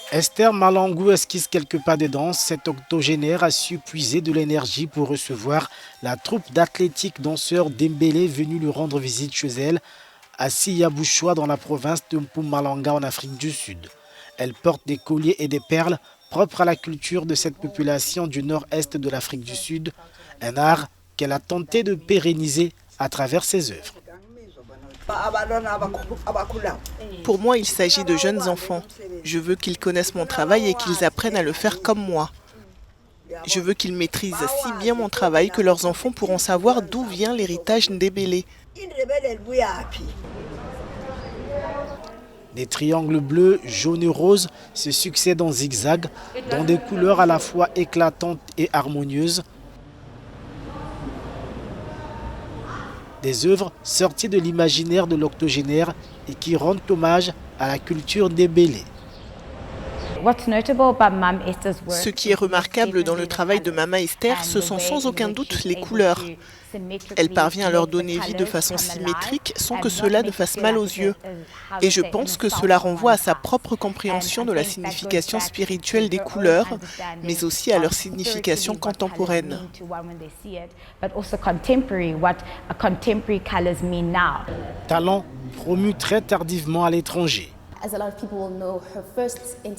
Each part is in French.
Esther Malangou esquisse quelques pas de danse. Cet octogénaire a su puiser de l'énergie pour recevoir la troupe d'athlétiques danseurs Dembélé venue lui rendre visite chez elle à Siyabouchoua dans la province de Mpumalanga en Afrique du Sud. Elle porte des colliers et des perles propres à la culture de cette population du nord-est de l'Afrique du Sud, un art qu'elle a tenté de pérenniser à travers ses œuvres. Pour moi, il s'agit de jeunes enfants. Je veux qu'ils connaissent mon travail et qu'ils apprennent à le faire comme moi. Je veux qu'ils maîtrisent si bien mon travail que leurs enfants pourront savoir d'où vient l'héritage Ndébélé. Des triangles bleus, jaunes et roses se succèdent en zigzag, dans des couleurs à la fois éclatantes et harmonieuses. Des œuvres sorties de l'imaginaire de l'octogénaire et qui rendent hommage à la culture ndébélé. Ce qui est remarquable dans le travail de Mama Esther, ce sont sans aucun doute les couleurs. Elle parvient à leur donner vie de façon symétrique sans que cela ne fasse mal aux yeux. Et je pense que cela renvoie à sa propre compréhension de la signification spirituelle des couleurs, mais aussi à leur signification contemporaine. Talent promu très tardivement à l'étranger.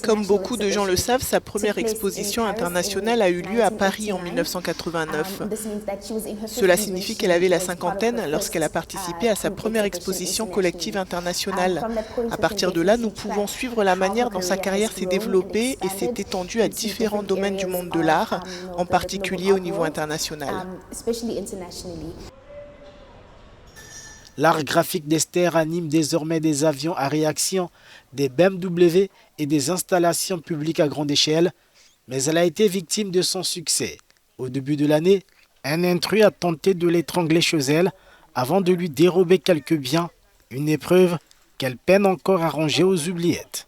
Comme beaucoup de gens le savent, sa première exposition internationale a eu lieu à Paris en 1989. Cela signifie qu'elle avait la cinquantaine lorsqu'elle a participé à sa première exposition collective internationale. À partir de là, nous pouvons suivre la manière dont sa carrière s'est développée et s'est étendue à différents domaines du monde de l'art, en particulier au niveau international. L'art graphique d'Esther anime désormais des avions à réaction, des BMW et des installations publiques à grande échelle, mais elle a été victime de son succès. Au début de l'année, un intrus a tenté de l'étrangler chez elle avant de lui dérober quelques biens, une épreuve qu'elle peine encore à ranger aux oubliettes.